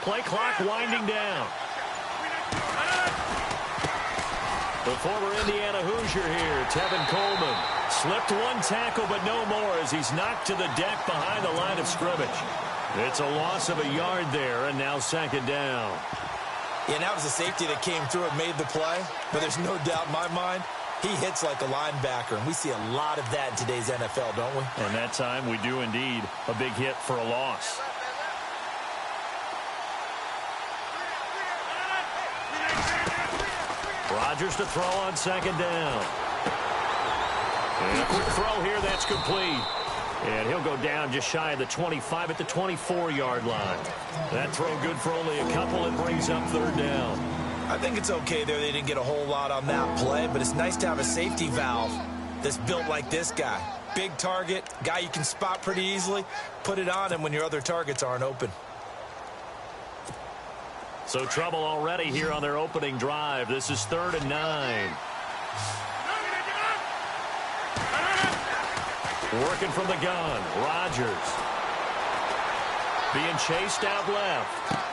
Play clock winding down. The former Indiana Hoosier here, Tevin Coleman. Slipped one tackle, but no more as he's knocked to the deck behind the line of scrimmage. It's a loss of a yard there, and now second down. Yeah, that was a safety that came through and made the play, but there's no doubt in my mind he hits like a linebacker, and we see a lot of that in today's NFL, don't we? And that time we do indeed. A big hit for a loss. Rodgers to throw on second down. And a quick throw here, that's complete. And he'll go down just shy of the 25 at the 24-yard line. That throw good for only a couple. It brings up third down. I think it's okay there. They didn't get a whole lot on that play, but it's nice to have a safety valve that's built like this guy. Big target, guy you can spot pretty easily. Put it on him when your other targets aren't open. So trouble already here on their opening drive. This is 3rd and 9. Working from the gun, Rodgers. Being chased out left.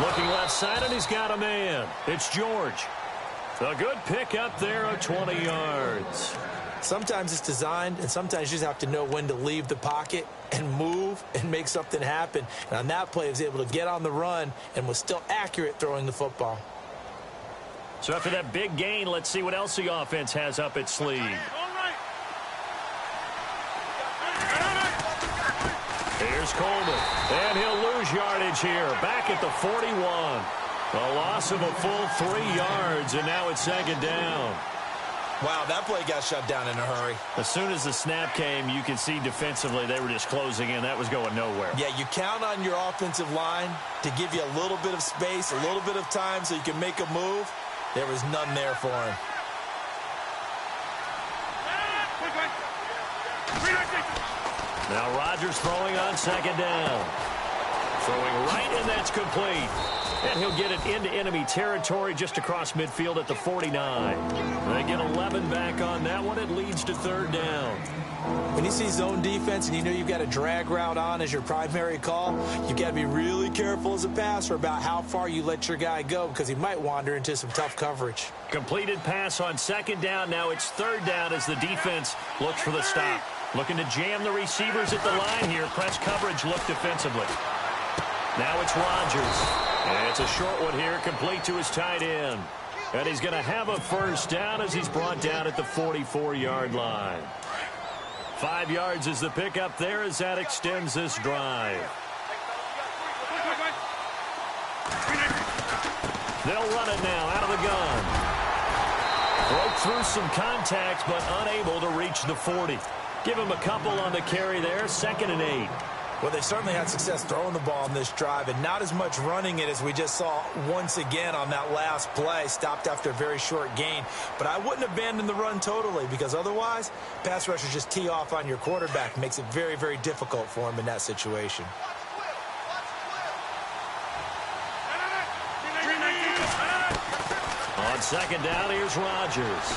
Looking left side, and he's got a man. It's George. A good pick up there of 20 yards. Sometimes it's designed, and sometimes you just have to know when to leave the pocket and move and make something happen. And on that play, he was able to get on the run and was still accurate throwing the football. So after that big gain, let's see what else the offense has up its sleeve. Here's Coleman, and he'll lose yardage here. Back at the 41. A loss of a full 3 yards, and now it's second down. Wow, that play got shut down in a hurry. As soon as the snap came, you can see defensively they were just closing in. That was going nowhere. Yeah, you count on your offensive line to give you a little bit of space, a little bit of time so you can make a move. There was none there for him. Now Rodgers throwing on second down. Throwing right, and that's complete. And he'll get it into enemy territory just across midfield at the 49. They get 11 back on that one. It leads to third down. When you see zone defense and you know you've got a drag route on as your primary call, you've got to be really careful as a passer about how far you let your guy go because he might wander into some tough coverage. Completed pass on second down. Now it's third down as the defense looks for the stop. Looking to jam the receivers at the line here. Press coverage look defensively. Now it's Rodgers. And it's a short one here, complete to his tight end. And he's going to have a first down as he's brought down at the 44-yard line. 5 yards is the pickup there as that extends this drive. They'll run it now out of the gun. Broke through some contact, but unable to reach the 40. Give him a couple on the carry there, 2nd and 8. Well, they certainly had success throwing the ball on this drive and not as much running it as we just saw once again on that last play. Stopped after a very short gain. But I wouldn't abandon the run totally because otherwise, pass rushers just tee off on your quarterback. Makes it very, very difficult for him in that situation. On second down, here's Rodgers.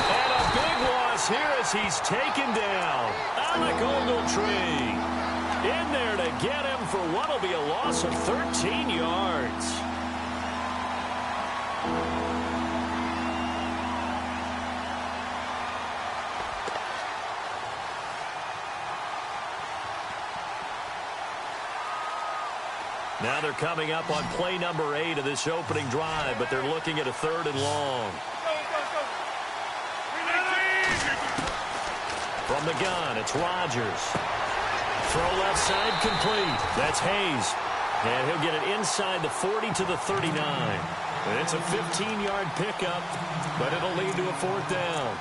And a big loss here as he's taken down. Alec Ogletree in there to get him for what will be a loss of 13 yards. Now they're coming up on play number 8 of this opening drive, but they're looking at a 3rd and long. From the gun, it's Rodgers. Throw left side complete. That's Hayes. And he'll get it inside the 40 to the 39. And it's a 15-yard pickup, but it'll lead to a 4th down.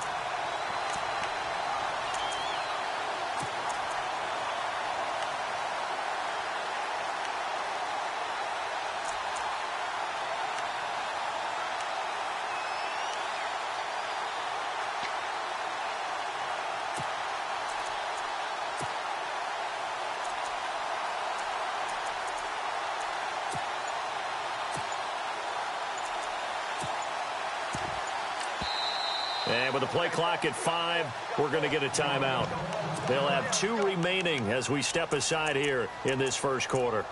And And with the play clock at 5, we're going to get a timeout. They'll have 2 remaining as we step aside here in this first quarter.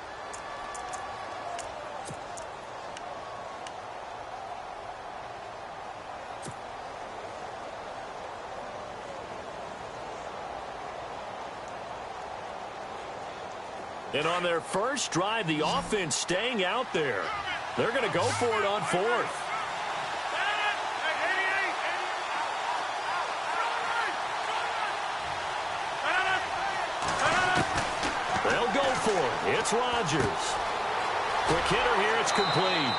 And on their first drive, the offense staying out there. They're going to go for it on 4th. They'll go for it. It's Rodgers. Quick hitter here. It's complete.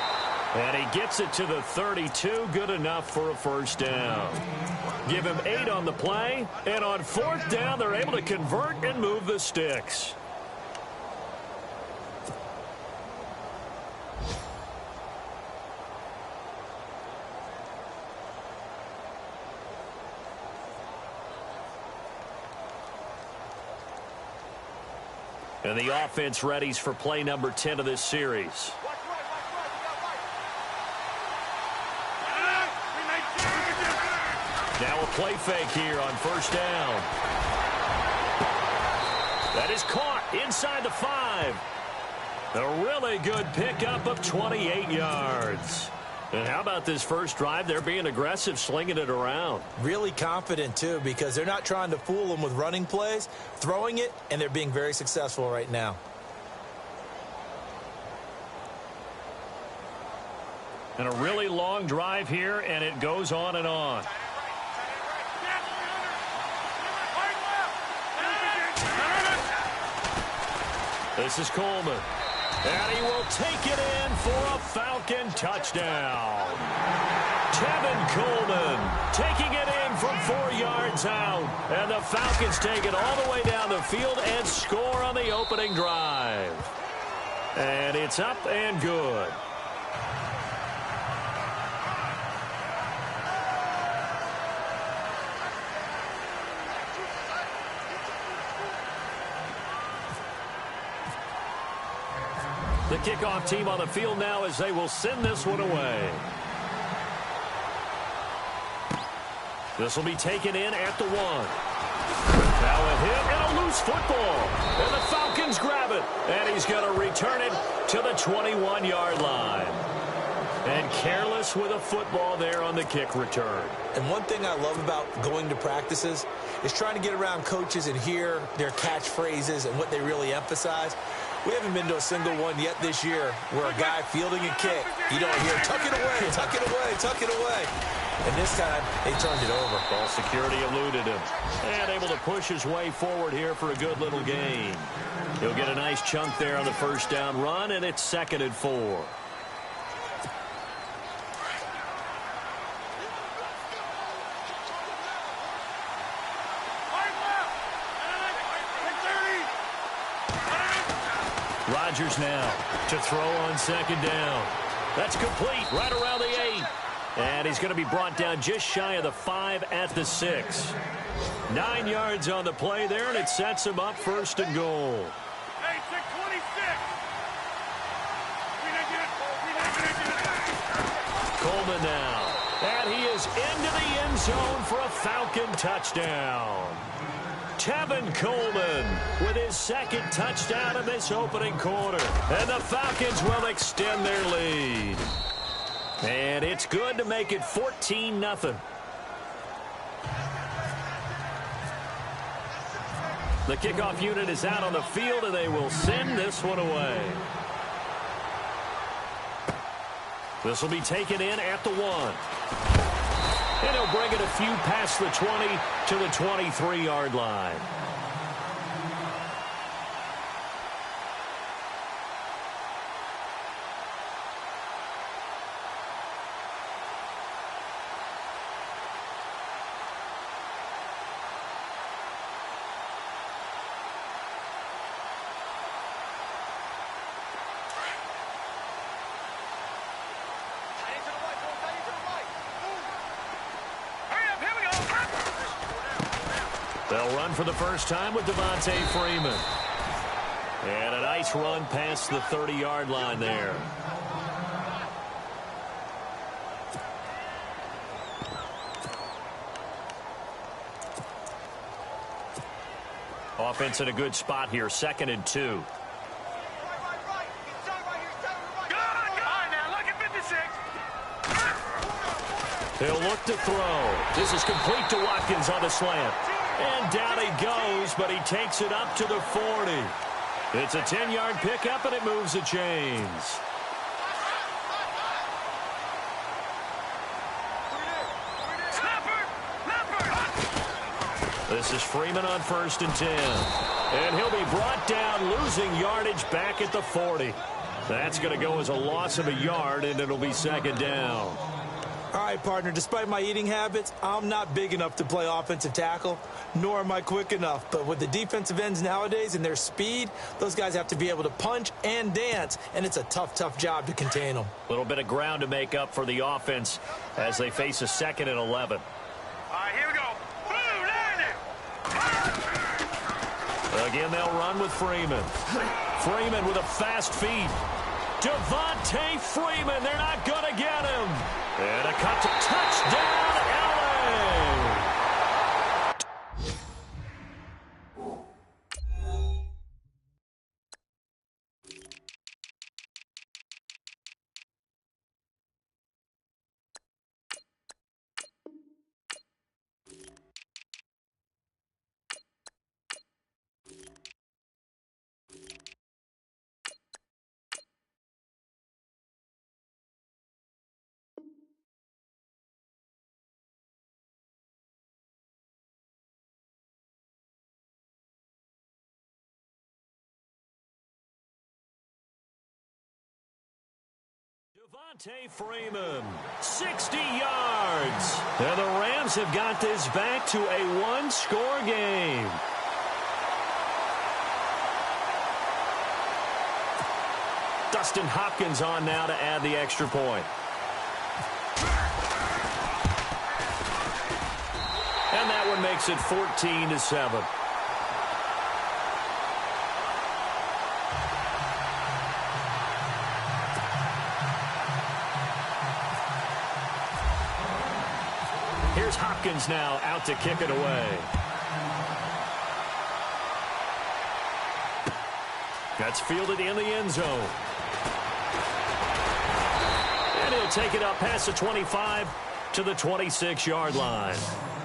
And he gets it to the 32. Good enough for a first down. Give him 8 on the play. And on 4th down, they're able to convert and move the sticks. And the offense readies for play number 10 of this series. Now a play fake here on first down. That is caught inside the 5. A really good pickup of 28 yards. And how about this first drive? They're being aggressive, slinging it around. Really confident, too, because they're not trying to fool them with running plays, throwing it, and they're being very successful right now. And a really long drive here, and it goes on and on. This is Coleman. And he will take it in for a Falcon touchdown. Tevin Coleman taking it in from 4 yards out. And the Falcons take it all the way down the field and score on the opening drive. And it's up and good. The kickoff team on the field now as they will send this one away. This will be taken in at the 1. Now a hit and a loose football. And the Falcons grab it. And he's going to return it to the 21-yard line. And careless with a football there on the kick return. And one thing I love about going to practices is trying to get around coaches and hear their catchphrases and what they really emphasize. We haven't been to a single one yet this year where a guy fielding a kick, you don't hear, tuck it away, tuck it away, tuck it away. And this time, they turned it over. Ball security eluded him. And able to push his way forward here for a good little gain. He'll get a nice chunk there on the first down run, and it's 2nd and 4. Rodgers now to throw on 2nd down. That's complete right around the 8. And he's going to be brought down just shy of the 5 at the 6. 9 yards on the play there, and it sets him up 1st and goal. Hey, 626. Coleman now. And he is into the end zone for a Falcon touchdown. Tevin Coleman with his 2nd touchdown in this opening quarter. And the Falcons will extend their lead. And it's good to make it 14-0. The kickoff unit is out on the field, and they will send this one away. This will be taken in at the 1. And he'll bring it a few past the 20 to the 23-yard line. They'll run for the first time with Devontae Freeman. And a nice run past the 30-yard line there. Offense in a good spot here, 2nd and 2. He'll look to throw. This is complete to Watkins on the slant. And down he goes, but he takes it up to the 40. It's a 10-yard pickup, and it moves the chains. This is Freeman on 1st and 10. And he'll be brought down, losing yardage back at the 40. That's going to go as a loss of a yard, and it'll be 2nd down. All right, partner, despite my eating habits, I'm not big enough to play offensive tackle, nor am I quick enough. But with the defensive ends nowadays and their speed, those guys have to be able to punch and dance, and it's a tough, tough job to contain them. A little bit of ground to make up for the offense as they face a 2nd and 11. All right, here we go. Again, they'll run with Freeman. Freeman with a fast feed. Devontae Freeman, they're not going to get him. And a cut to touchdown, LA. Devontae Freeman, 60 yards. And the Rams have got this back to a one-score game. Dustin Hopkins on now to add the extra point. And that one makes it 14-7. Here's Hopkins now out to kick it away. That's fielded in the end zone. And he'll take it up past the 25 to the 26-yard line.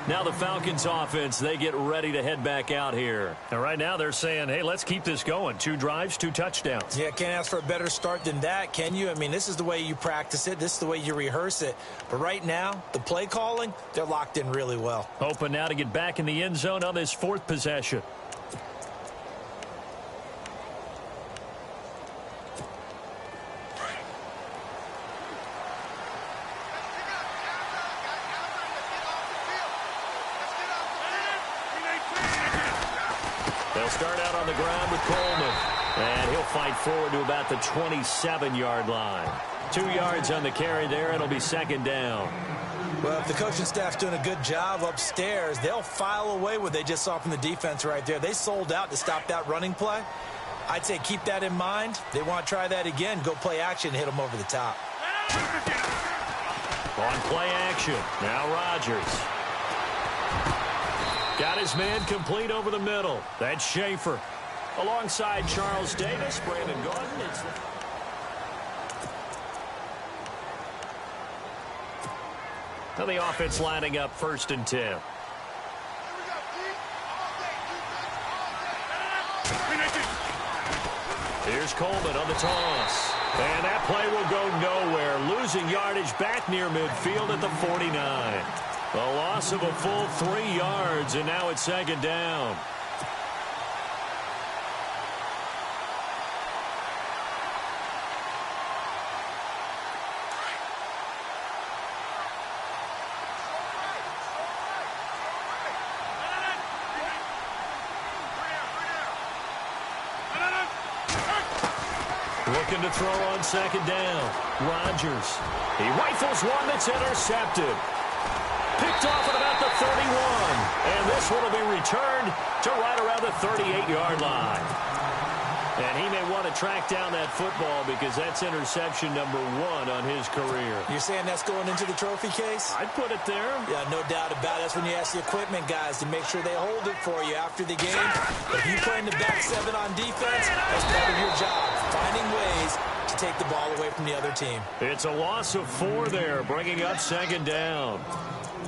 Now the Falcons offense, they get ready to head back out here. And right now they're saying, hey, let's keep this going. 2 drives, 2 touchdowns. Yeah, can't ask for a better start than that, can you? I mean, this is the way you practice it. This is the way you rehearse it. But right now, the play calling, they're locked in really well. Hoping now to get back in the end zone on this 4th possession. They'll start out on the ground with Coleman. And he'll fight forward to about the 27-yard line. 2 yards on the carry there. It'll be 2nd down. Well, if the coaching staff's doing a good job upstairs, they'll file away what they just saw from the defense right there. They sold out to stop that running play. I'd say keep that in mind. They want to try that again. Go play action and hit them over the top. On play action. Now Rodgers. Got his man complete over the middle. That's Schaefer. Alongside Charles Davis, Brandon Gordon. Now the offense lining up 1st and 10. Here's Coleman on the toss. And that play will go nowhere. Losing yardage back near midfield at the 49. A loss of a full 3 yards, and now it's 2nd down. Looking to throw on 2nd down. Rodgers. He rifles one that's intercepted. Picked off at about the 31. And this one will be returned to right around the 38-yard line. And he may want to track down that football because that's interception number 1 on his career. You're saying that's going into the trophy case? I'd put it there. Yeah, no doubt about it. That's when you ask the equipment guys to make sure they hold it for you after the game. If you play in the back 7 on defense, that's part of your job, finding ways to take the ball away from the other team. It's a loss of 4 there, bringing up 2nd down.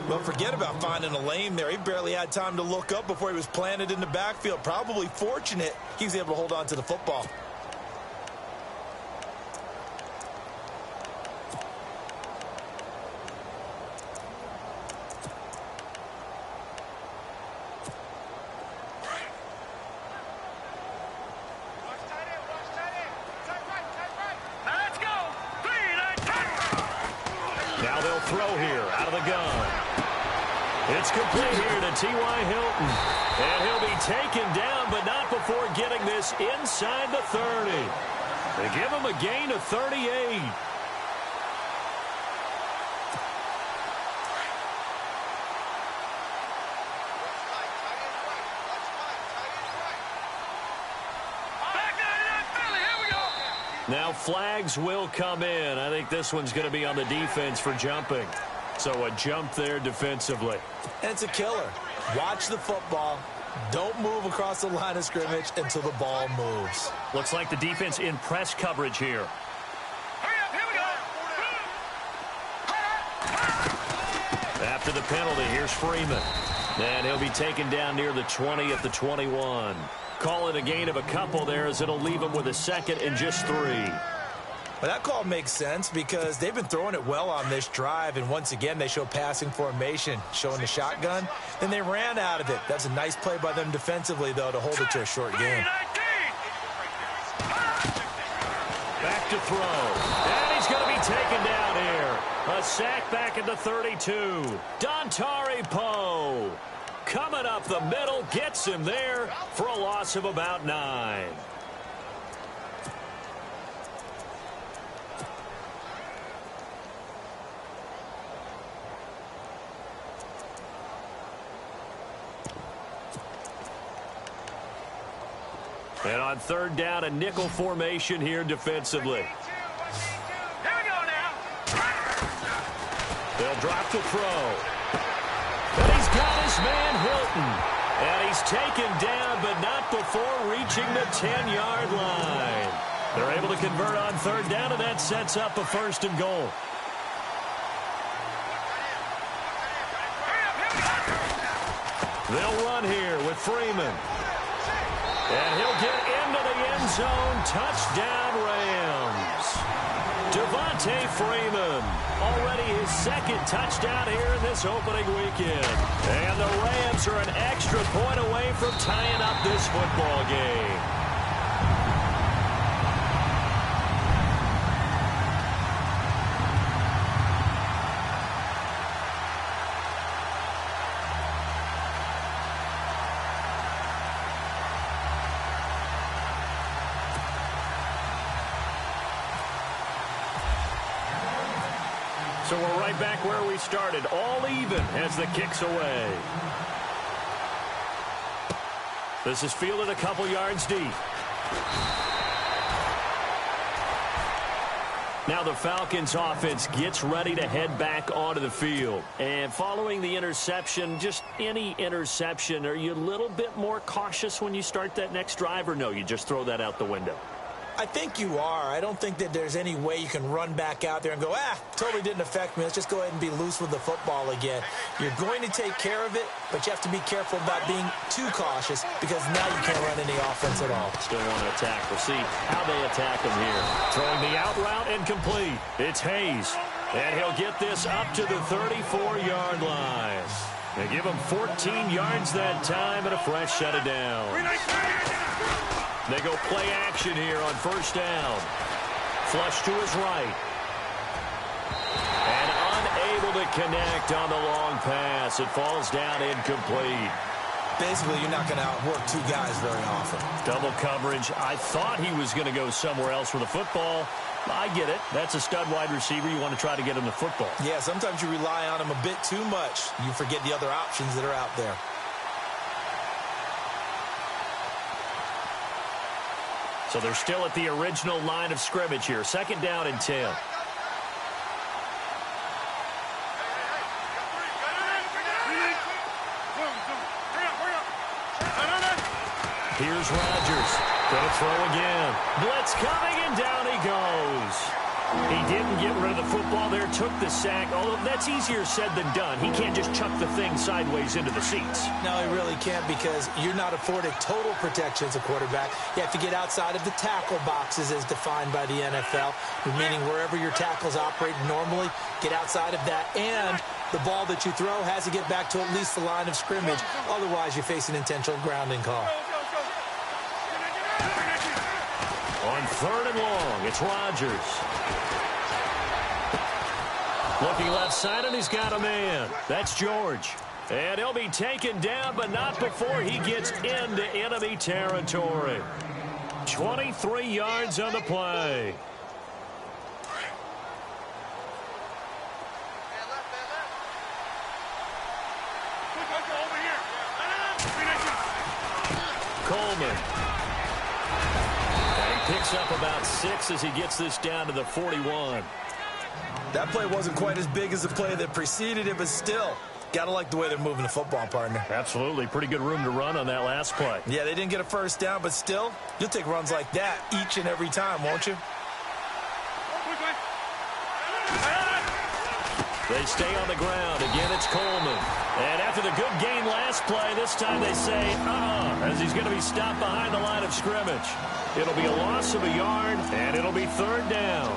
Well, forget about finding a lane there. He barely had time to look up before he was planted in the backfield. Probably fortunate he was able to hold on to the football. Now they'll throw here out of the gun. It's complete here to T.Y. Hilton. And he'll be taken down, but not before getting this inside the 30. They give him a gain of 38. Now flags will come in. I think this one's going to be on the defense for jumping. So a jump there defensively. And it's a killer. Watch the football. Don't move across the line of scrimmage until the ball moves. Looks like the defense in press coverage here. After the penalty, here's Freeman. And he'll be taken down near the 20 at the 21. Call it a gain of a couple there as it'll leave him with a 2nd and just 3. Well, that call makes sense because they've been throwing it well on this drive, and once again, they show passing formation, showing the shotgun. Then they ran out of it. That's a nice play by them defensively, though, to hold it to a short game. Back to throw. And he's going to be taken down here. A sack back at the 32. Dontari Poe coming up the middle, gets him there for a loss of about 9. And on 3rd down, a nickel formation here defensively. Here we go now. They'll drop the throw. And he's got his man Hilton. And he's taken down, but not before reaching the 10-yard line. They're able to convert on 3rd down, and that sets up a 1st and goal. They'll run here with Freeman. And he'll get into the end zone. Touchdown, Rams. Devontae Freeman, already his 2nd touchdown here in this opening weekend. And the Rams are an extra point away from tying up this football game. So we're right back where we started, all even as the kick's away. This is fielded a couple yards deep. Now the Falcons offense gets ready to head back onto the field. And following the interception, just any interception, are you a little bit more cautious when you start that next drive, or no, you just throw that out the window? I think you are. I don't think that there's any way you can run back out there and go, totally didn't affect me. Let's just go ahead and be loose with the football again. You're going to take care of it, but you have to be careful about being too cautious because now you can't run any offense at all. Still want to attack. We'll see how they attack him here. Throwing the out route and complete. It's Hayes. And he'll get this up to the 34-yard line. They give him 14 yards that time and a fresh set of downs. They go play action here on 1st down. Flush to his right. And unable to connect on the long pass. It falls down incomplete. Basically, you're not going to outwork 2 guys very often. Double coverage. I thought he was going to go somewhere else with the football. I get it. That's a stud wide receiver. You want to try to get him the football. Yeah, sometimes you rely on him a bit too much. You forget the other options that are out there. So they're still at the original line of scrimmage here. 2nd down and 10. Here's Rodgers. Gonna throw again. Blitz coming, and down he goes. He didn't get rid of the football there, took the sack, although that's easier said than done. He can't just chuck the thing sideways into the seats. No, he really can't, because you're not afforded total protection as a quarterback. You have to get outside of the tackle boxes as defined by the NFL, meaning wherever your tackles operate normally, get outside of that, and the ball that you throw has to get back to at least the line of scrimmage. Otherwise, you face an intentional grounding call. On 3rd and long, it's Rodgers. Looking left side, and he's got a man. That's George. And he'll be taken down, but not before he gets into enemy territory. 23 yards on the play. Coleman. And he picks up about 6 as he gets this down to the 41. That play wasn't quite as big as the play that preceded it, but still, gotta like the way they're moving the football, partner. Absolutely. Pretty good room to run on that last play. Yeah, they didn't get a 1st down, but still, you'll take runs like that each and every time, won't you? They stay on the ground. Again, it's Coleman. And after the good gain last play, this time they say, as he's going to be stopped behind the line of scrimmage. It'll be a loss of a yard, and it'll be 3rd down.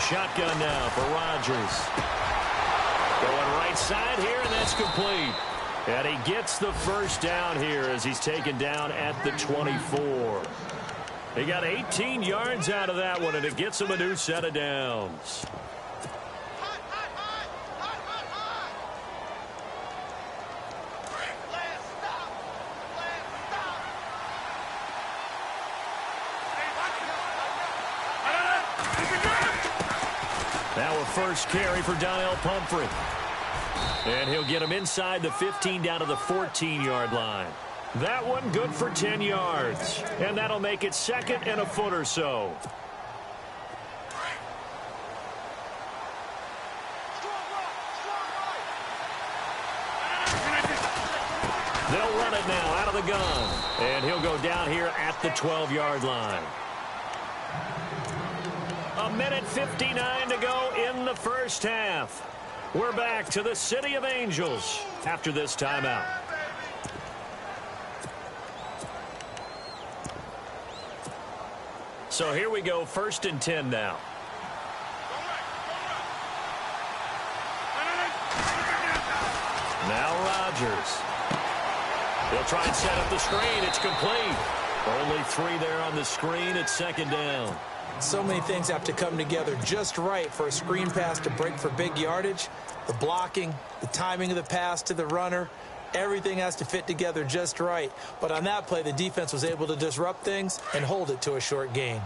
Shotgun now for Rodgers. Going right side here, and that's complete. And he gets the 1st down here as he's taken down at the 24. He got 18 yards out of that one, and it gets him a new set of downs. Now a 1st carry for Donnell Pumphrey. And he'll get him inside the 15 down to the 14-yard line. That one good for 10 yards. And that'll make it 2nd and a foot or so. They'll run it now out of the gun. And he'll go down here at the 12-yard line. 1:59 to go in the 1st half. We're back to the City of Angels after this timeout. So here we go, 1st and 10 now. Now Rodgers. He'll try and set up the screen. It's complete. Only 3 there on the screen. It's 2nd down. So many things have to come together just right for a screen pass to break for big yardage. The blocking, the timing of the pass to the runner, everything has to fit together just right. But on that play, the defense was able to disrupt things and hold it to a short gain.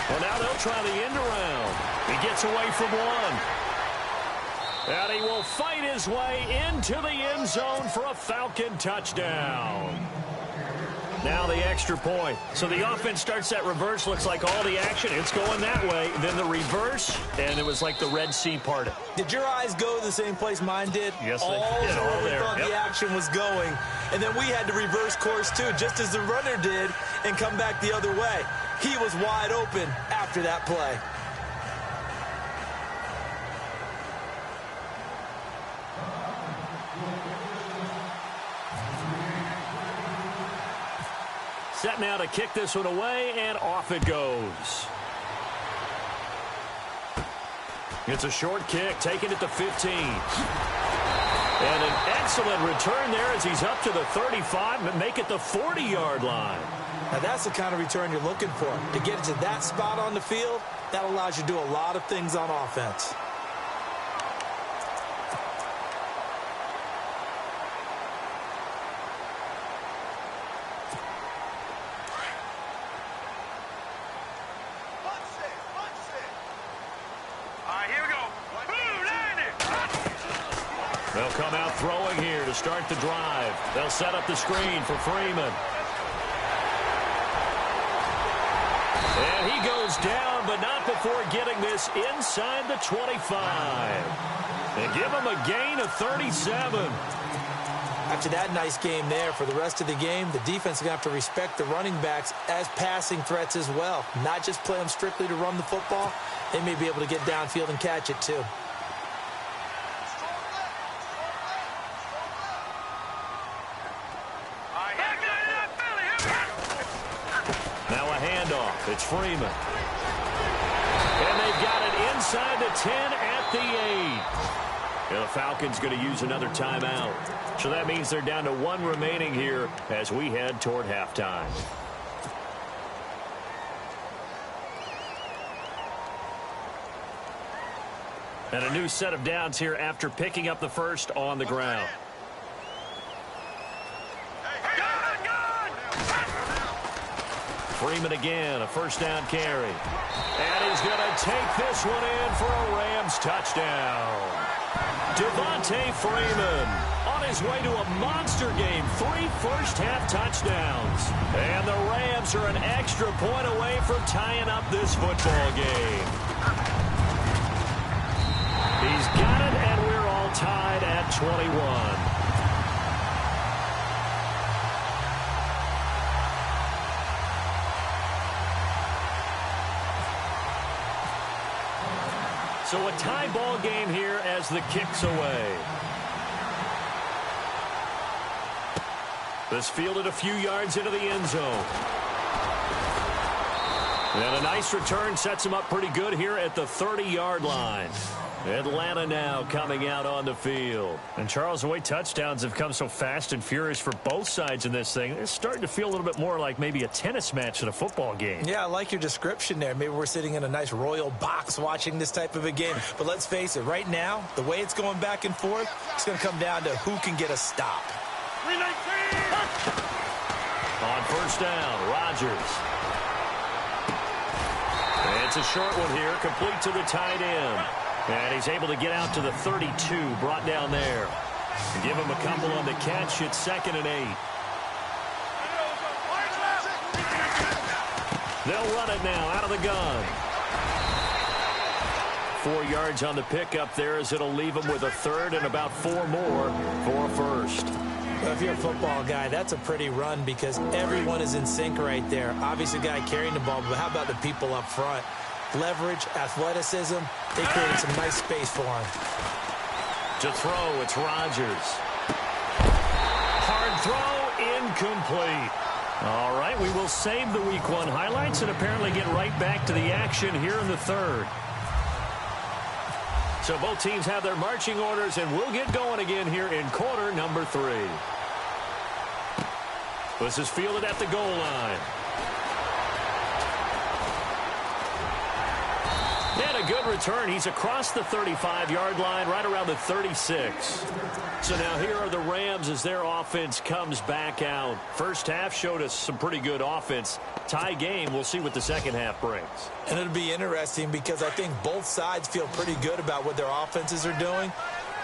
Well, now they'll try the end around. He gets away from one. And he will fight his way into the end zone for a Falcon touchdown. Now the extra point. So the offense starts that reverse. Looks like all the action, it's going that way. Then the reverse, and it was like the Red Sea parted. Did your eyes go to the same place mine did? Yes, they did. All there. We thought the action was going. And then we had to reverse course, too, just as the runner did, and come back the other way. He was wide open after that play. Set now to kick this one away, and off it goes. It's a short kick, taken at the 15. And an excellent return there as he's up to the 35 and make it the 40-yard line. Now, that's the kind of return you're looking for. To get to that spot on the field, that allows you to do a lot of things on offense. They'll come out throwing here to start the drive. They'll set up the screen for Freeman. And he goes down, but not before getting this inside the 25. They give him a gain of 37. After that nice game there, for the rest of the game, the defense is going to have to respect the running backs as passing threats as well. Not just play them strictly to run the football. They may be able to get downfield and catch it too. It's Freeman. And they've got it inside the 10 at the 8. And the Falcons going to use another timeout. So that means they're down to one remaining here as we head toward halftime. And a new set of downs here after picking up the first on the ground. Freeman again, a first down carry. And he's going to take this one in for a Rams touchdown. Devontae Freeman on his way to a monster game. 3 first-half touchdowns. And the Rams are an extra point away from tying up this football game. He's got it, and we're all tied at 21. So a tie ball game here as the kick's away. This fielded a few yards into the end zone. And a nice return sets him up pretty good here at the 30-yard line. Atlanta now coming out on the field. And Charles, the way touchdowns have come so fast and furious for both sides in this thing, it's starting to feel a little bit more like maybe a tennis match than a football game. Yeah, I like your description there. Maybe we're sitting in a nice royal box watching this type of a game. But let's face it, right now, the way it's going back and forth, it's going to come down to who can get a stop. On first down, Rodgers. And it's a short one here, complete to the tight end. And he's able to get out to the 32, brought down there. And give him a couple on the catch. It's 2nd and 8. They'll run it now out of the gun. 4 yards on the pickup there as it'll leave him with a third and about 4 more for a first. Well, if you're a football guy, that's a pretty run because everyone is in sync right there. Obviously, the guy carrying the ball, but how about the people up front? Leverage, athleticism, they created some nice space for him. To throw, it's Rodgers. Hard throw, incomplete. All right, we will save the Week 1 highlights and apparently get right back to the action here in the third. So both teams have their marching orders, and we'll get going again here in quarter number 3. This is fielded at the goal line. And a good return. He's across the 35-yard line, right around the 36. So now here are the Rams as their offense comes back out. First half showed us some pretty good offense. Tie game, we'll see what the second half brings. And it'll be interesting because I think both sides feel pretty good about what their offenses are doing.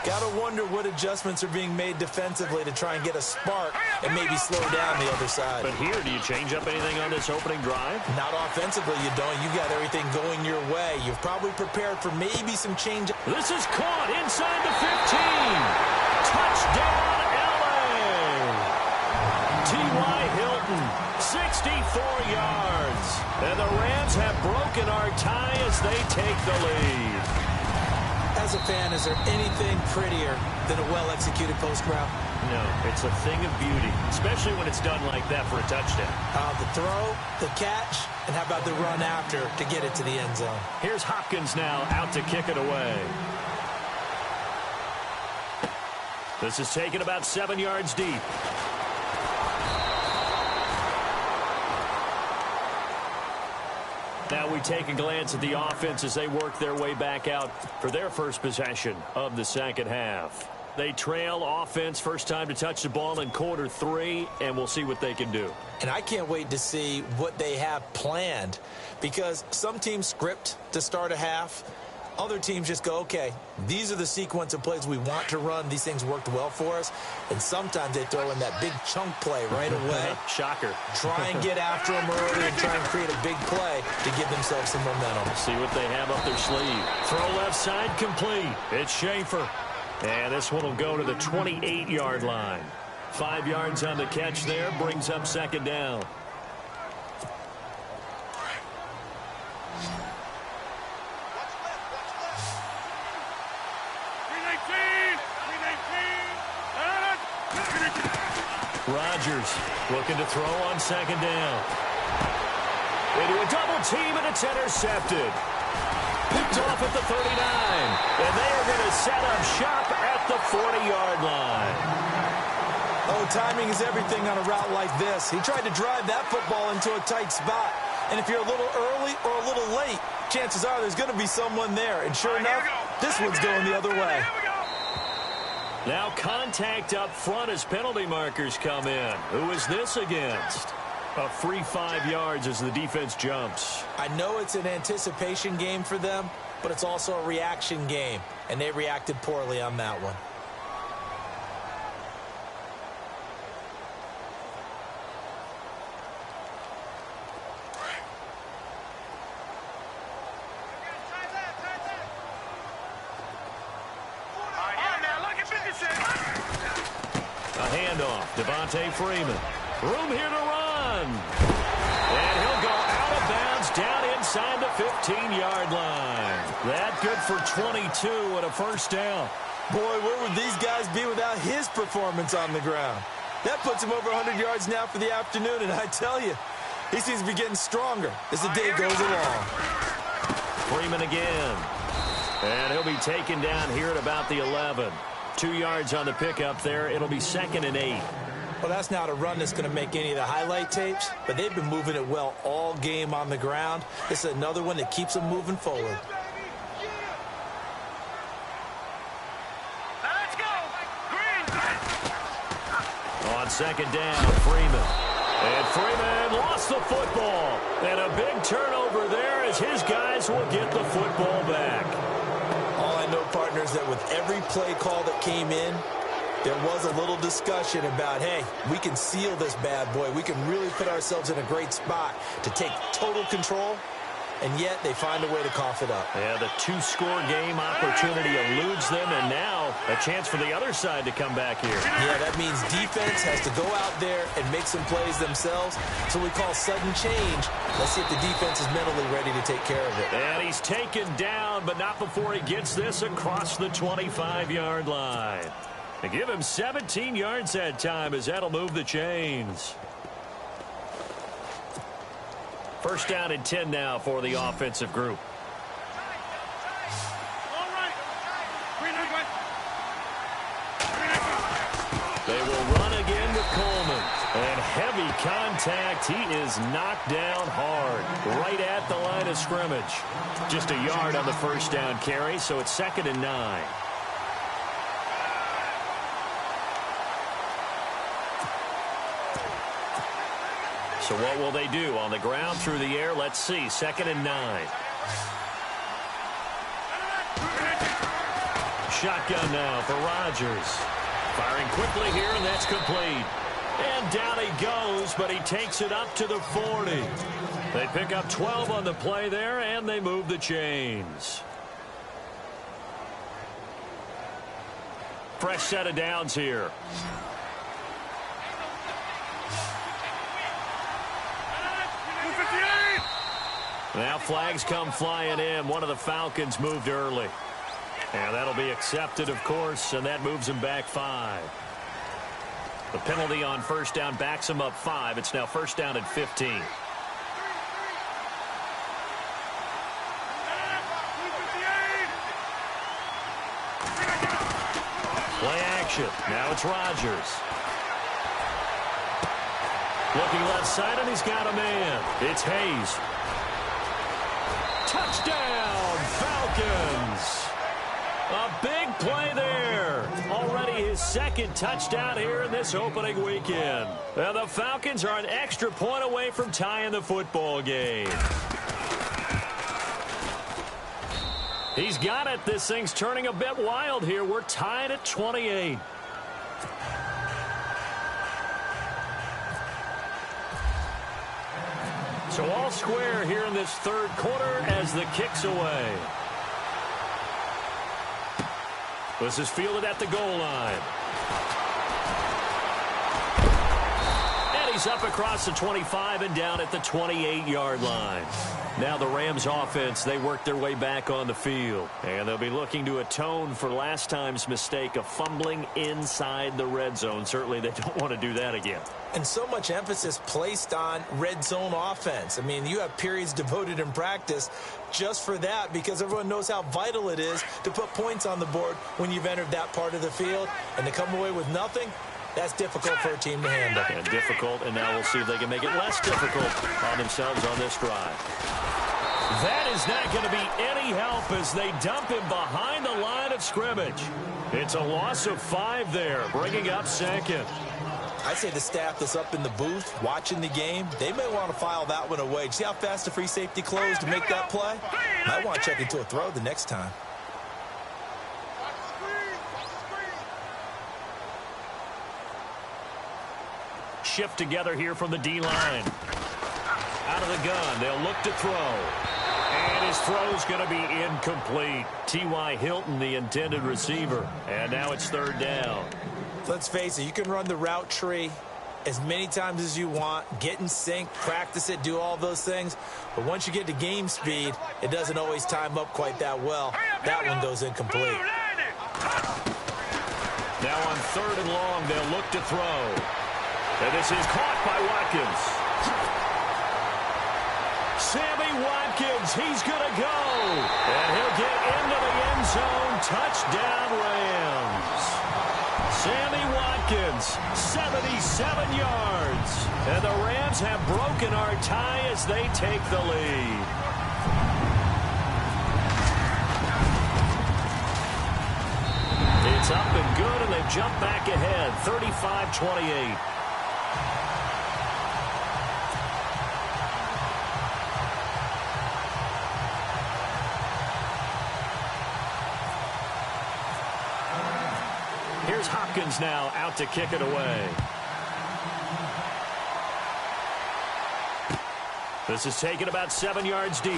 Got to wonder what adjustments are being made defensively to try and get a spark and maybe slow down the other side. But here, do you change up anything on this opening drive? Not offensively, you don't. You got everything going your way. You've probably prepared for maybe some change. This is caught inside the 15. Touchdown, L.A. T.Y. Hilton, 64 yards. And the Rams have broken our tie as they take the lead. As a fan, is there anything prettier than a well-executed post route? No, it's a thing of beauty, especially when it's done like that for a touchdown. The throw, the catch, and how about the run after to get it to the end zone? Here's Hopkins now out to kick it away. This is taken about 7 yards deep. Now we take a glance at the offense as they work their way back out for their first possession of the second half. They trail offense first time to touch the ball in quarter 3, and we'll see what they can do. And I can't wait to see what they have planned, because some teams script to start a half. Other teams just go, okay, these are the sequence of plays we want to run. These things worked well for us. And sometimes they throw in that big chunk play right away. Shocker. Try and get after them early and try and create a big play to give themselves some momentum. See what they have up their sleeve. Throw left side complete. It's Schaefer. And this one will go to the 28-yard line. 5 yards on the catch there. Brings up second down. Rodgers looking to throw on second down. Into a double team, and it's intercepted. Picked off at the 39. And they are going to set up shop at the 40-yard line. Oh, timing is everything on a route like this. He tried to drive that football into a tight spot. And if you're a little early or a little late, chances are there's going to be someone there. And sure enough, this one's going the other way. Now contact up front as penalty markers come in. Who is this against? A free 5 yards as the defense jumps. I know it's an anticipation game for them, but it's also a reaction game, and they reacted poorly on that one. Handoff, Devontae Freeman. Room here to run. And he'll go out of bounds down inside the 15-yard line. That good for 22 and a first down. Boy, where would these guys be without his performance on the ground? That puts him over 100 yards now for the afternoon, and I tell you, he seems to be getting stronger as the day goes along. Freeman again. And he'll be taken down here at about the 11. 2 yards on the pickup there. It'll be 2nd and 8. Well, that's not a run that's going to make any of the highlight tapes, but they've been moving it well all game on the ground. This is another one that keeps them moving forward. Let's go. Green. On second down, Freeman. And Freeman lost the football. And a big turnover there as his guys will get the football back. All I know, partners, that with every play call that came in, there was a little discussion about, hey, we can seal this bad boy. We can really put ourselves in a great spot to take total control, and yet they find a way to cough it up. Yeah, the 2-score game opportunity eludes them, and now a chance for the other side to come back here. Yeah, that means defense has to go out there and make some plays themselves. So we call sudden change. Let's see if the defense is mentally ready to take care of it. And he's taken down, but not before he gets this across the 25-yard line. They give him 17 yards that time as that'll move the chains. First down and 10 now for the offensive group. They will run again with Coleman. And heavy contact. He is knocked down hard right at the line of scrimmage. Just a yard on the first down carry, so it's 2nd and 9. So what will they do? On the ground, through the air, let's see. 2nd and 9. Shotgun now for Rodgers. Firing quickly here, and that's complete. And down he goes, but he takes it up to the 40. They pick up 12 on the play there, and they move the chains. Fresh set of downs here. Now flags come flying in. One of the Falcons moved early. And that'll be accepted, of course, and that moves him back 5. The penalty on first down backs him up 5. It's now first down at 15. Play interception. Now it's Rodgers. Looking left side, and he's got a man. It's Hayes. Touchdown, Falcons. A big play there. Already his second touchdown here in this opening weekend. Now the Falcons are an extra point away from tying the football game. He's got it. This thing's turning a bit wild here. We're tied at 28. So all square here in this third quarter as the kick's away. This is fielded at the goal line. And he's up across the 25 and down at the 28-yard line. Now the Rams offense, they work their way back on the field. And they'll be looking to atone for last time's mistake of fumbling inside the red zone. Certainly they don't want to do that again. And so much emphasis placed on red zone offense. I mean, you have periods devoted in practice just for that because everyone knows how vital it is to put points on the board when you've entered that part of the field. And to come away with nothing, that's difficult for a team to handle. And difficult, and now we'll see if they can make it less difficult on themselves on this drive. That is not going to be any help as they dump him behind the line of scrimmage. It's a loss of 5 there, bringing up second. I'd say the staff that's up in the booth watching the game, they may want to file that one away. See how fast the free safety closed to make that play? Might want to check into a throw the next time. Shift together here from the D-line. Out of the gun, they'll look to throw. And his throw's going to be incomplete. T.Y. Hilton, the intended receiver. And now it's third down. Let's face it, you can run the route tree as many times as you want, get in sync, practice it, do all those things. But once you get to game speed, it doesn't always time up quite that well. That one goes incomplete. Now on third and long, they'll look to throw. And this is caught by Watkins. Sammy Watkins, he's going to go. And he'll get into the end zone. Touchdown, Rams. Sammy Watkins, 77 yards. And the Rams have broken our tie as they take the lead. It's up and good, and they've jumped back ahead, 35-28. Here's Hopkins now out to kick it away. This is taken about 7 yards deep.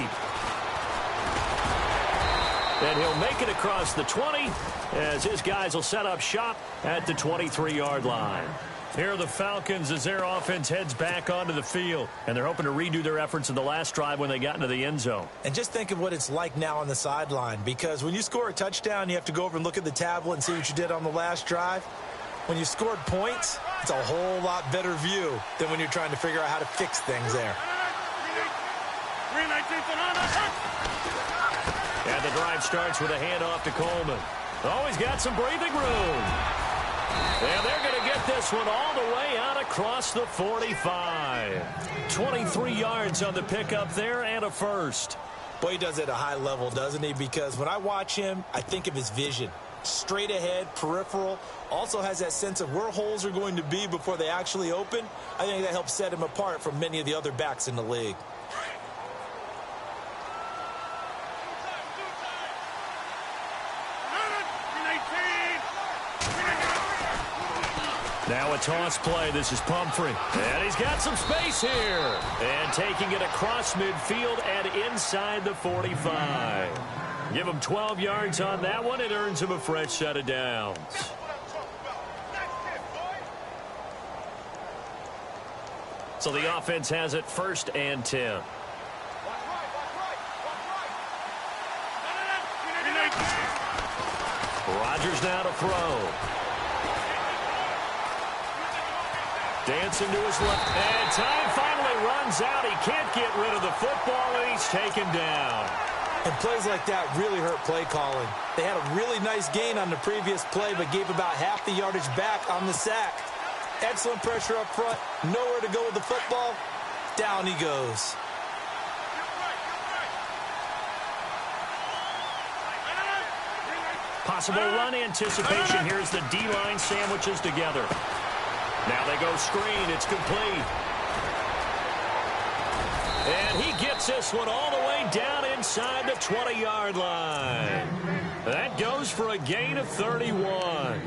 And he'll make it across the 20 as his guys will set up shop at the 23-yard line. Here are the Falcons as their offense heads back onto the field. And they're hoping to redo their efforts in the last drive when they got into the end zone. And just think of what it's like now on the sideline. Because when you score a touchdown, you have to go over and look at the tablet and see what you did on the last drive. When you scored points, it's a whole lot better view than when you're trying to figure out how to fix things there. And the drive starts with a handoff to Coleman. Oh, he's got some breathing room. And they're going to get this one all the way out across the 45. 23 yards on the pickup there and a first. Boy, he does it at a high level, doesn't he? Because when I watch him, I think of his vision. Straight ahead, peripheral. Also has that sense of where holes are going to be before they actually open. I think that helps set him apart from many of the other backs in the league. Now a toss play. This is Pumphrey. And he's got some space here. And taking it across midfield and inside the 45. Give him 12 yards on that one. It earns him a fresh set of downs. So the offense has it 1st and 10. Rodgers now to throw. Dancing to his left. And time finally runs out. He can't get rid of the football, and he's taken down. And plays like that really hurt play calling. They had a really nice gain on the previous play, but gave about half the yardage back on the sack. Excellent pressure up front. Nowhere to go with the football. Down he goes. Possible run anticipation. Here's the D-line sandwiches together. Now they go screen. It's complete. And he gets this one all the way down inside the 20-yard line. That goes for a gain of 31.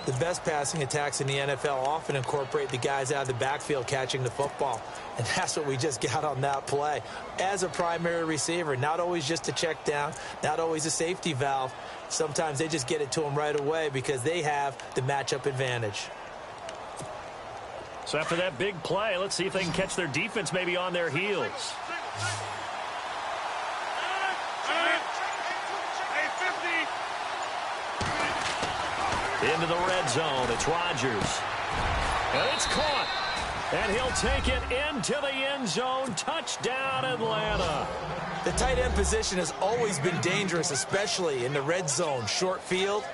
The best passing attacks in the NFL often incorporate the guys out of the backfield catching the football. And that's what we just got on that play. As a primary receiver, not always just a check down, not always a safety valve. Sometimes they just get it to them right away because they have the matchup advantage. So after that big play, let's see if they can catch their defense maybe on their heels. Into the red zone. It's Rodgers. And it's caught. And he'll take it into the end zone. Touchdown, Atlanta. The tight end position has always been dangerous, especially in the red zone, short field.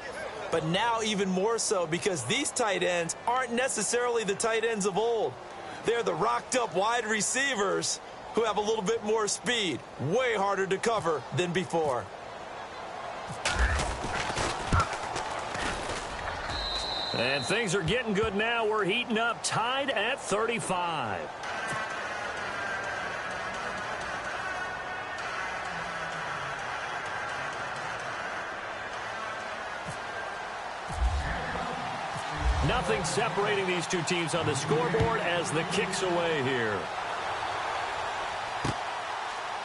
But now even more so because these tight ends aren't necessarily the tight ends of old. They're the rocked-up wide receivers who have a little bit more speed. Way harder to cover than before. And things are getting good now. We're heating up, tied at 35. Nothing separating these two teams on the scoreboard as the kick's away here.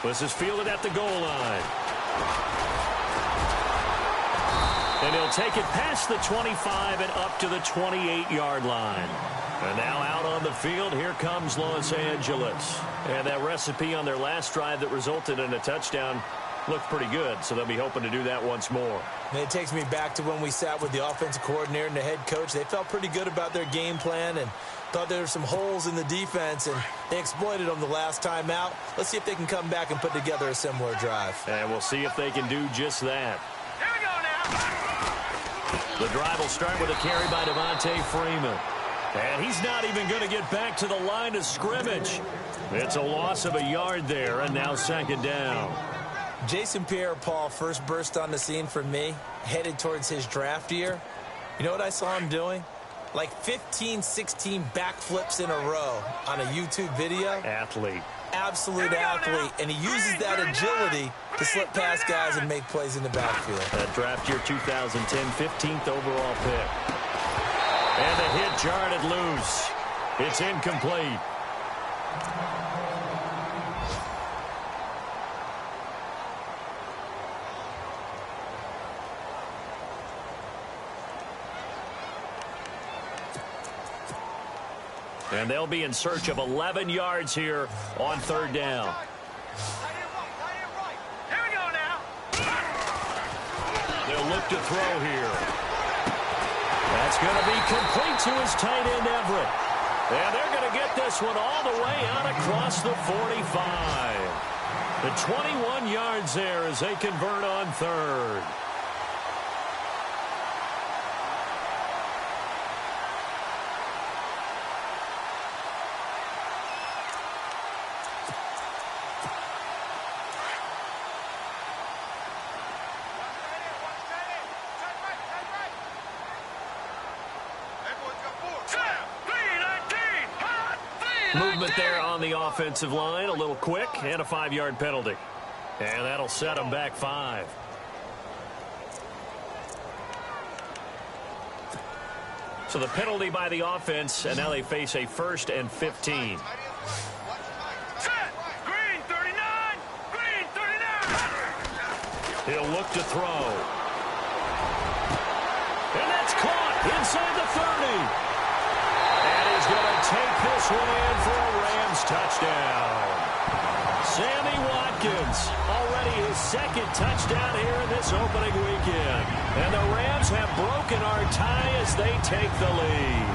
This is fielded at the goal line. And he'll take it past the 25 and up to the 28-yard line. And now out on the field, here comes Los Angeles. And that recipe on their last drive that resulted in a touchdown looked pretty good, so they'll be hoping to do that once more. And it takes me back to when we sat with the offensive coordinator and the head coach. They felt pretty good about their game plan and thought there were some holes in the defense, and they exploited them the last time out. Let's see if they can come back and put together a similar drive. And we'll see if they can do just that. Here we go now. The drive will start with a carry by Devontae Freeman. And he's not even going to get back to the line of scrimmage. It's a loss of a yard there, and now second down. Jason Pierre-Paul first burst on the scene for me, headed towards his draft year. You know what I saw him doing? Like 15, 16 backflips in a row on a YouTube video. Athlete. Absolute athlete. And he uses that agility to slip past guys and make plays in the backfield. That draft year 2010, 15th overall pick. And the hit jarred it loose. It's incomplete. And they'll be in search of 11 yards here on third down. Here we go now. They'll look to throw here. That's going to be complete to his tight end, Everett. And they're going to get this one all the way out across the 45. The 21 yards there as they convert on third. Movement there on the offensive line, a little quick, and a 5-yard penalty. And that'll set them back 5. So the penalty by the offense, and now they face a 1st and 15. Green 39. Green 39. He'll look to throw. And that's caught inside the 30. And he's going to take this one in for a Rams touchdown. Sammy Watkins, already his 2nd touchdown here in this opening weekend. And the Rams have broken our tie as they take the lead.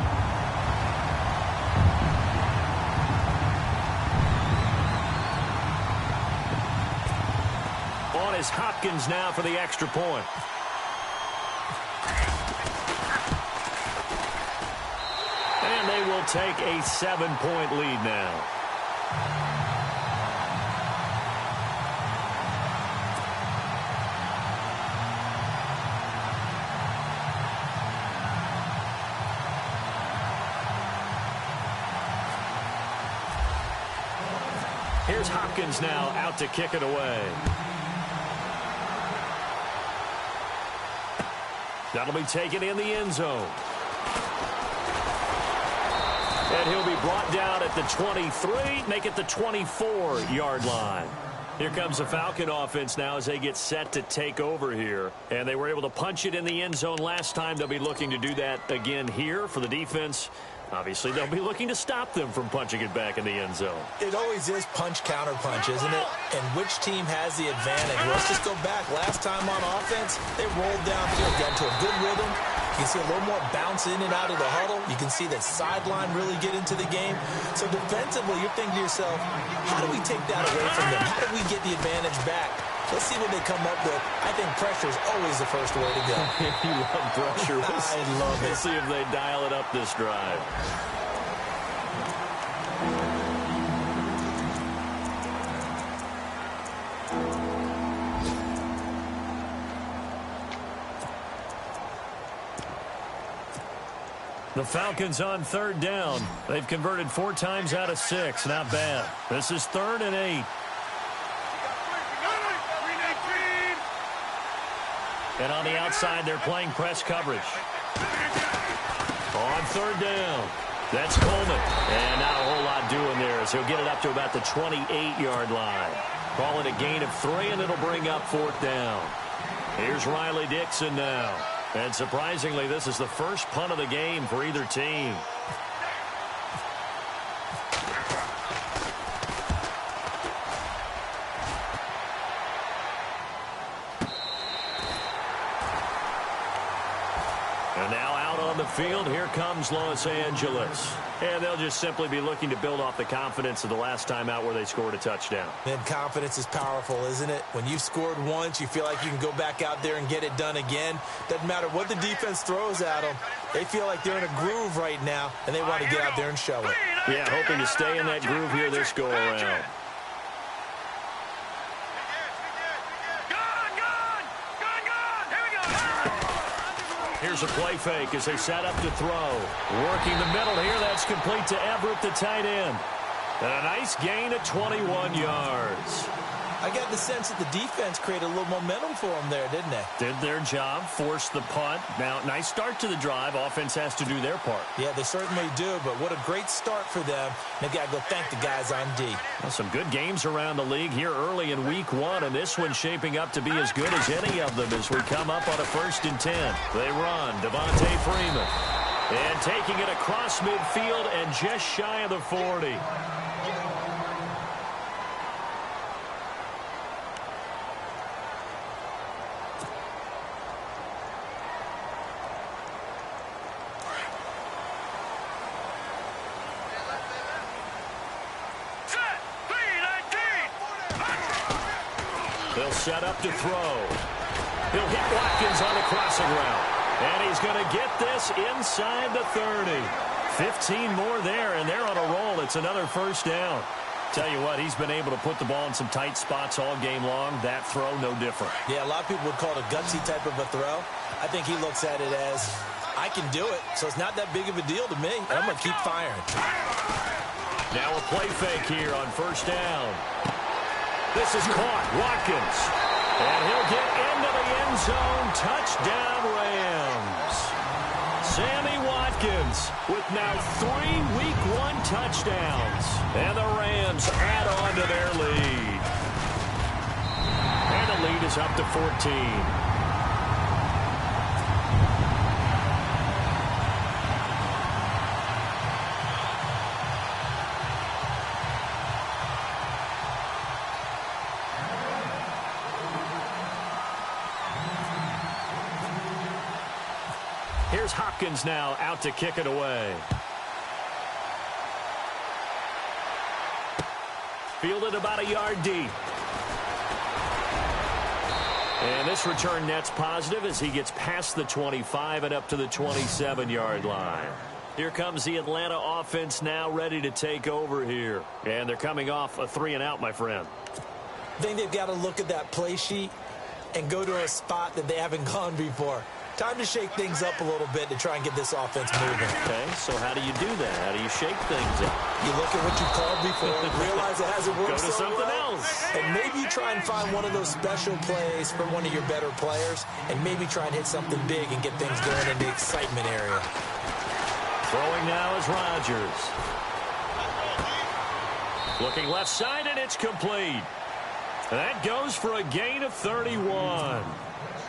On is Hopkins now for the extra point. And they will take a 7-point lead now. Here's Hopkins now out to kick it away. That'll be taken in the end zone. And he'll be brought down at the 23, make it the 24-yard line. Here comes the Falcon offense now as they get set to take over here. And they were able to punch it in the end zone last time. They'll be looking to do that again here for the defense. Obviously, they'll be looking to stop them from punching it back in the end zone. It always is punch-counter-punch, isn't it? And which team has the advantage? Well, let's just go back. Last time on offense, they rolled downfield, got into a good rhythm. You can see a little more bounce in and out of the huddle. You can see the sideline really get into the game. So defensively, you're thinking to yourself, how do we take that away from them? How do we get the advantage back? Let's see what they come up with. I think pressure is always the first way to go. You love pressure. I love it. We'll see if they dial it up this drive. The Falcons on third down. They've converted 4 times out of 6. Not bad. This is 3rd and 8. And on the outside, they're playing press coverage. On third down, that's Coleman. And not a whole lot doing there as he'll get it up to about the 28-yard line. Call it a gain of 3, and it'll bring up 4th down. Here's Riley Dixon now. And surprisingly, this is the first punt of the game for either team. And now out on the field, here comes Los Angeles. And they'll just simply be looking to build off the confidence of the last time out where they scored a touchdown. And confidence is powerful, isn't it? When you've scored once, you feel like you can go back out there and get it done again. Doesn't matter what the defense throws at them. They feel like they're in a groove right now, and they want to get out there and show it. Yeah, hoping to stay in that groove here this go-around. Here's a play fake as they set up to throw. Working the middle here. That's complete to Everett, the tight end. And a nice gain of 21 yards. I got the sense that the defense created a little momentum for them there, didn't they? Did their job, forced the punt. Now, nice start to the drive. Offense has to do their part. Yeah, they certainly do, but what a great start for them. They got to go thank the guys on D. Well, some good games around the league here early in week 1, and this one's shaping up to be as good as any of them as we come up on a 1st and 10. They run, Devontae Freeman. And taking it across midfield and just shy of the 40. They'll set up to throw. He'll hit Watkins on the crossing route. And he's going to get this inside the 30. 15 more there, and they're on a roll. It's another 1st down. Tell you what, he's been able to put the ball in some tight spots all game long. That throw, no different. Yeah, a lot of people would call it a gutsy type of a throw. I think he looks at it as, I can do it, so it's not that big of a deal to me, and I'm going to keep firing. Now a play fake here on 1st down. This is caught. Watkins. And he'll get into the end zone. Touchdown, Rams. Sammy Watkins with now 3 Week 1 touchdowns. And the Rams add on to their lead. And the lead is up to 14. Here's Hopkins now out to kick it away. Fielded about a yard deep. And this return net's positive as he gets past the 25 and up to the 27-yard line. Here comes the Atlanta offense now ready to take over here. And they're coming off a 3-and-out, my friend. I think they've got to look at that play sheet and go to a spot that they haven't gone before. Time to shake things up a little bit to try and get this offense moving. Okay, so how do you do that? How do you shake things up? You look at what you called before, realize it hasn't worked Go to so something well, else. and maybe you try and find one of those special plays from one of your better players, and maybe try and hit something big and get things going in the excitement area. Throwing now is Rodgers. Looking left side, and it's complete. That goes for a gain of 31.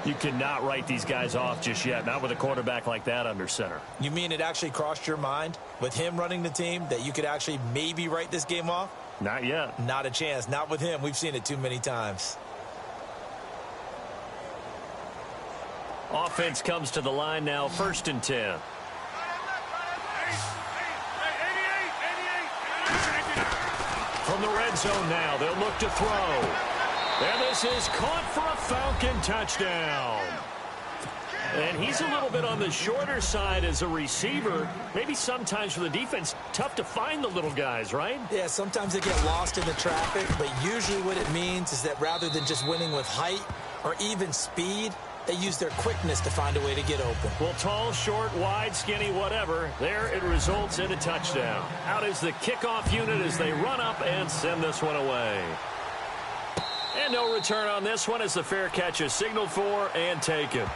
You cannot write these guys off just yet, not with a quarterback like that under center. You mean it actually crossed your mind with him running the team that you could actually maybe write this game off? Not yet. Not a chance. Not with him. We've seen it too many times. Offense comes to the line now, 1st and 10. From the red zone now, they'll look to throw. And this is caught for a Falcon touchdown. And he's a little bit on the shorter side as a receiver. Maybe sometimes for the defense, tough to find the little guys, right? Yeah, sometimes they get lost in the traffic, but usually what it means is that rather than just winning with height or even speed, they use their quickness to find a way to get open. Well, tall, short, wide, skinny, whatever, there it results in a touchdown. Out is the kickoff unit as they run up and send this one away. And no return on this one as the fair catch is signaled for and taken.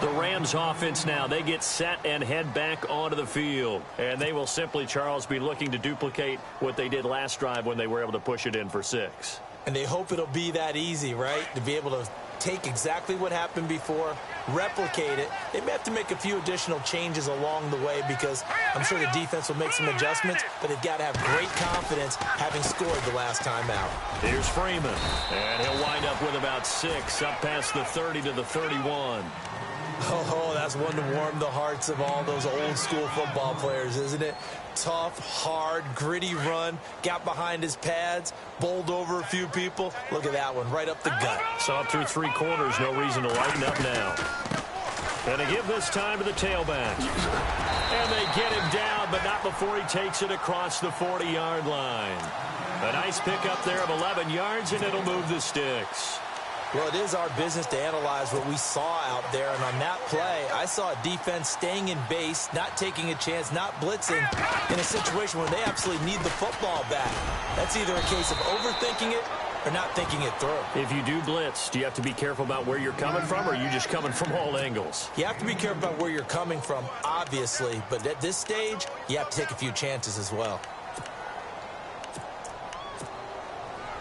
The Rams offense now, they get set and head back onto the field. And they will simply, Charles, be looking to duplicate what they did last drive when they were able to push it in for 6. And they hope it'll be that easy, right? To be able to take exactly what happened before, replicate it. They may have to make a few additional changes along the way because I'm sure the defense will make some adjustments, but they've got to have great confidence having scored the last time out. Here's Freeman, and he'll wind up with about 6 up past the 30 to the 31. Oh, that's one to warm the hearts of all those old school football players, isn't it? Tough, hard, gritty run, got behind his pads, bowled over a few people. Look at that one, right up the gut. So up through 3 quarters, no reason to lighten up now. And they give this time to the tailback. And they get him down, but not before he takes it across the 40-yard line. A nice pickup there of 11 yards, and it'll move the sticks. Well, it is our business to analyze what we saw out there, and on that play, I saw a defense staying in base, not taking a chance, not blitzing in a situation where they absolutely need the football back. That's either a case of overthinking it or not thinking it through. If you do blitz, do you have to be careful about where you're coming from, or are you just coming from all angles? You have to be careful about where you're coming from, obviously, but at this stage, you have to take a few chances as well.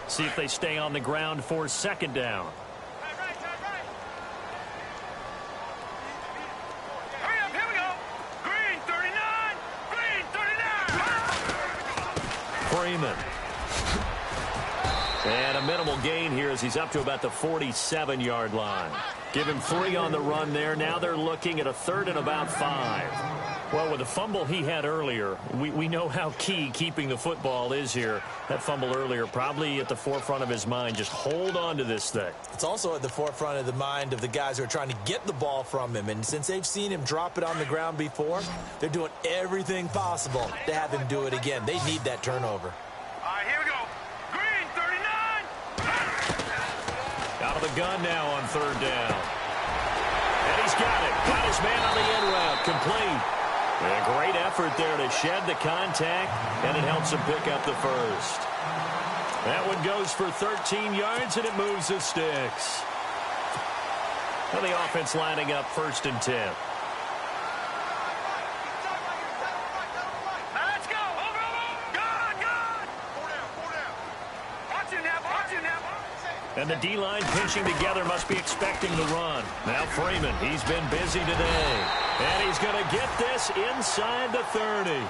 See if they stay on the ground for 2nd down. Freeman. And a minimal gain here as he's up to about the 47-yard line. Give him 3 on the run there. Now they're looking at a 3rd and about 5. Well, with the fumble he had earlier, we know how key keeping the football is here. That fumble earlier probably at the forefront of his mind. Just hold on to this thing. It's also at the forefront of the mind of the guys who are trying to get the ball from him. And since they've seen him drop it on the ground before, they're doing everything possible to have him do it again. They need that turnover. All right, here we go. Green, 39. Out of the gun now on 3rd down. And he's got it. Got his man on the in route. Complete. A great effort there to shed the contact, and it helps him pick up the first. That one goes for 13 yards, and it moves the sticks. Well, the offense lining up 1st and 10. Now let's go. Over. Good. 4 down. Watch it now. And the D-line pinching together must be expecting the run. Now Freeman, he's been busy today. And he's going to get this inside the 30.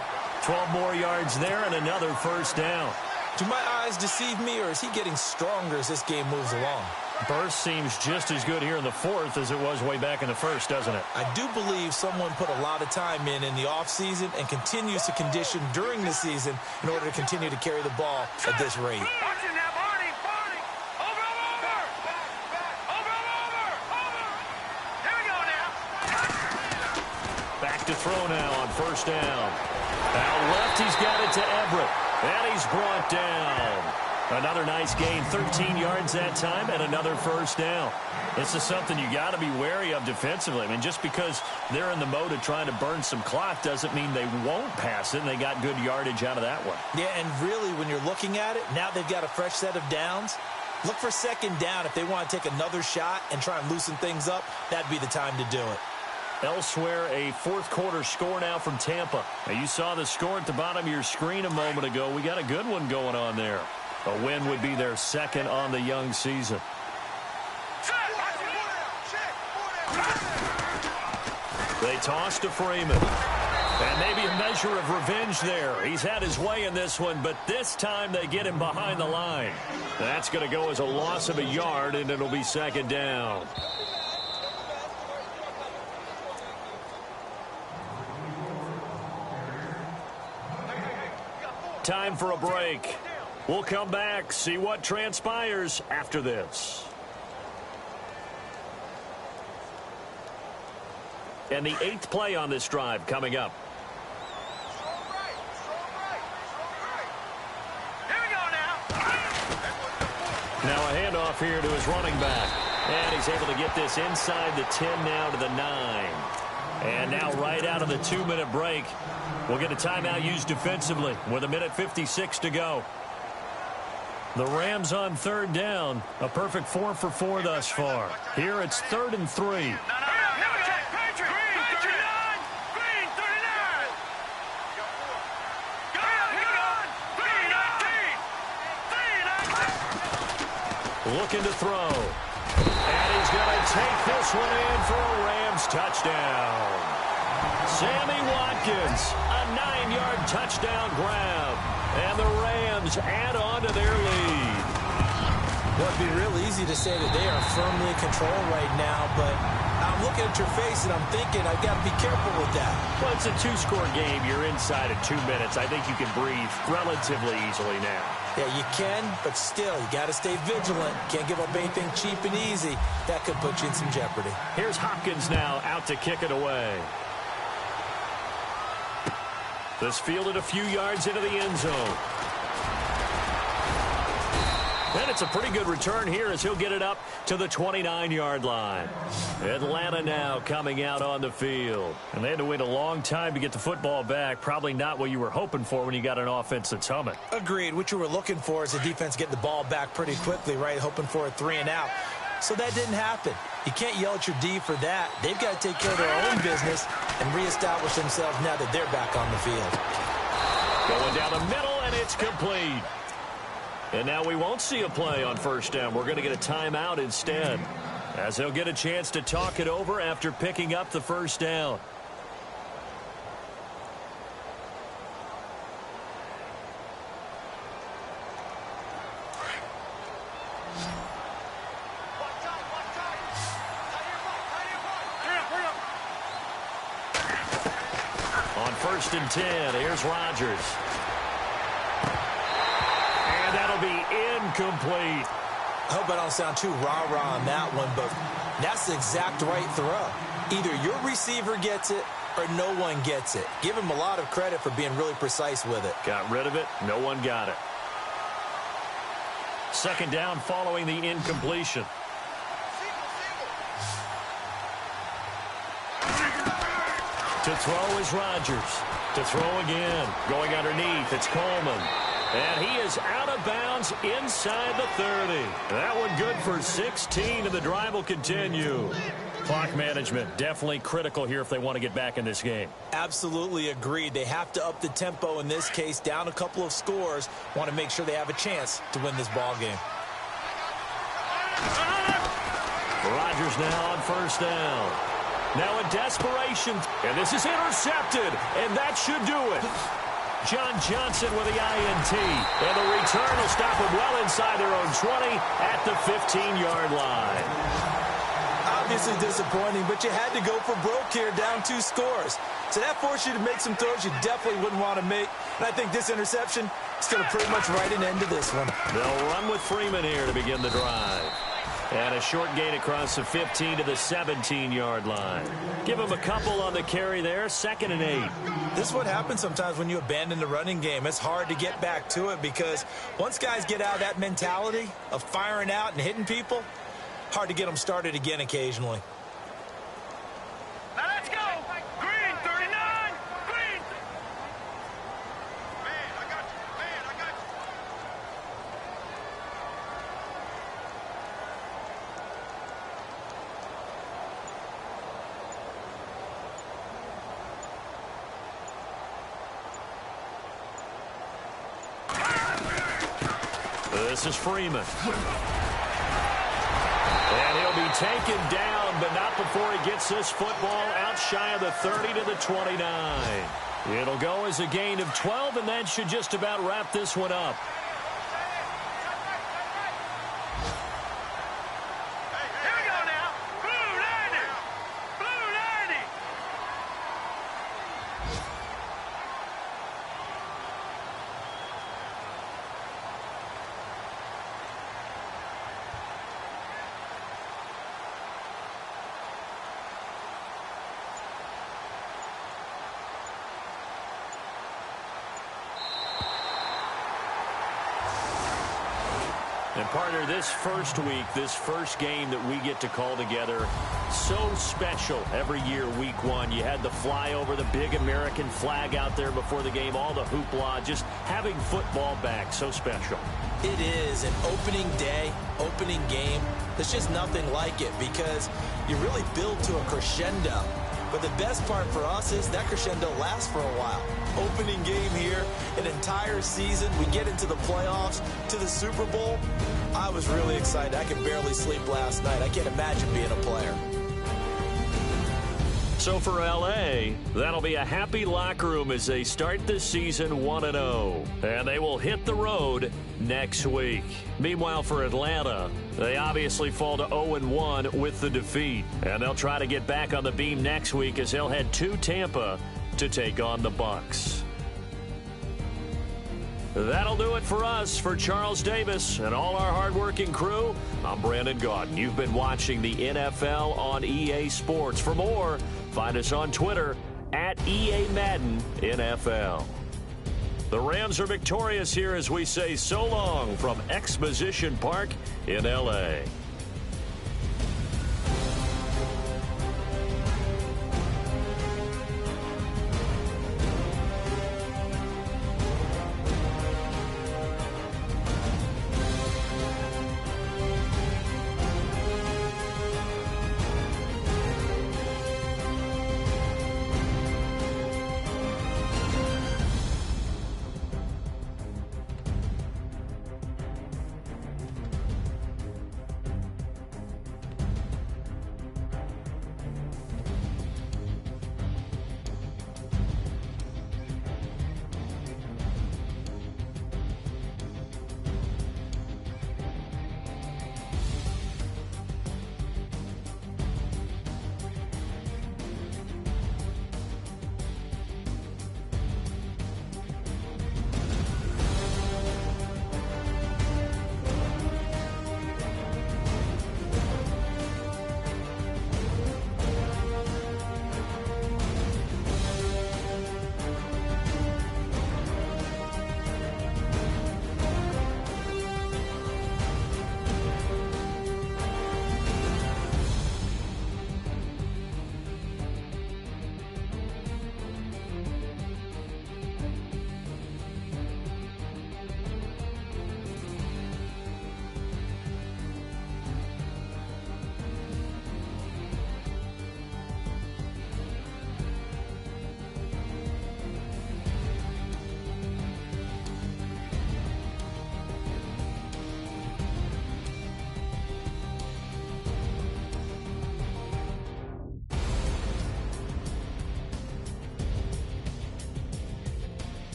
12 more yards there and another 1st down. Do my eyes deceive me, or is he getting stronger as this game moves along? Burst seems just as good here in the 4th as it was way back in the 1st, doesn't it? I do believe someone put a lot of time in the offseason and continues to condition during the season in order to continue to carry the ball at this rate. Watch it now, Barney. Over. throw now on first down. Out left, he's got it to Everett. And he's brought down. Another nice gain, 13 yards that time, and another first down. This is something you got to be wary of defensively. I mean, just because they're in the mode of trying to burn some clock doesn't mean they won't pass it, and they got good yardage out of that one. Yeah, and really, when you're looking at it, now they've got a fresh set of downs. Look for second down if they want to take another shot and try and loosen things up. That'd be the time to do it. Elsewhere, a fourth quarter score now from Tampa. Now, you saw the score at the bottom of your screen a moment ago. We got a good one going on there. A win would be their second on the young season. They toss to Freeman. And maybe a measure of revenge there. He's had his way in this one, but this time they get him behind the line. That's going to go as a loss of a yard, and it'll be second down. Time for a break. We'll come back, see what transpires after this. And the 8th play on this drive coming up. Now a handoff here to his running back. And he's able to get this inside the 10 now to the 9. And now right out of the 2-minute break, we'll get a timeout used defensively with 1:56 to go. The Rams on third down. A perfect 4 for 4 thus far. Here it's 3rd and 3. Looking to throw. And he's going to take this one in for a Rams touchdown. Sammy Watkins, a 9-yard touchdown grab. And the Rams add on to their lead. Well, it'd be real easy to say that they are firmly in control right now, but I'm looking at your face and I'm thinking I've got to be careful with that. Well, it's a 2-score game. You're inside of 2 minutes. I think you can breathe relatively easily now. Yeah, you can, but still, you got to stay vigilant. Can't give up anything cheap and easy. That could put you in some jeopardy. Here's Hopkins now out to kick it away. This fielded a few yards into the end zone. And it's a pretty good return here as he'll get it up to the 29-yard line. Atlanta now coming out on the field. And they had to wait a long time to get the football back. Probably not what you were hoping for when you got an offense that's humming. Agreed. What you were looking for is the defense getting the ball back pretty quickly, right? Hoping for a 3-and-out. So that didn't happen. You can't yell at your D for that. They've got to take care of their own business and reestablish themselves now that they're back on the field. Going down the middle, and it's complete. And now we won't see a play on first down. We're going to get a timeout instead, as they'll get a chance to talk it over after picking up the first down. On 1st and 10, here's Rodgers. That'll be incomplete. I hope I don't sound too rah-rah on that one, but that's the exact right throw. Either your receiver gets it or no one gets it. Give him a lot of credit for being really precise with it. Got rid of it. No one got it. Second down following the incompletion. To throw is Rodgers. To throw again. Going underneath, it's Coleman. And he is out of bounds inside the 30. That one good for 16, and the drive will continue. Clock management definitely critical here if they want to get back in this game. Absolutely agreed. They have to up the tempo in this case, down a couple of scores. Want to make sure they have a chance to win this ball game. Rodgers now on first down. Now in desperation, and this is intercepted, and that should do it. John Johnson with the INT, and the return will stop them well inside their own 20 at the 15-yard line. Obviously disappointing, but you had to go for broke here, down 2 scores. So that forced you to make some throws you definitely wouldn't want to make. And I think this interception is going to pretty much write an end to this one. They'll run with Freeman here to begin the drive. And a short gain across the 15 to the 17-yard line. Give him a couple on the carry there, 2nd and 8. This is what happens sometimes when you abandon the running game. It's hard to get back to it because once guys get out of that mentality of firing out and hitting people, hard to get them started again occasionally. Now let's go. Green, 39. Green. Man, I got you. Man, I got you. This is Freeman. And he'll be taken down, but not before he gets this football out shy of the 30 to the 29. It'll go as a gain of 12, and that should just about wrap this one up. Here we go now. Blue landing. Blue landing. And partner, this first week, this first game that we get to call together, so special every year, week 1. You had the flyover, the big American flag out there before the game, all the hoopla, just having football back, so special. It is an opening day, opening game. There's just nothing like it because you really build to a crescendo. But the best part for us is that crescendo lasts for a while. Opening game here, an entire season. We get into the playoffs, to the Super Bowl. I was really excited. I could barely sleep last night. I can't imagine being a player. So for L.A., that'll be a happy locker room as they start the season 1-0. And they will hit the road next week. Meanwhile, for Atlanta, they obviously fall to 0-1 with the defeat. And they'll try to get back on the beam next week as they'll head to Tampa to take on the Bucs. That'll do it for us. For Charles Davis and all our hardworking crew, I'm Brandon Gaudin. You've been watching the NFL on EA Sports. For more, find us on Twitter at EA Madden NFL. The Rams are victorious here as we say so long from Exposition Park in L.A.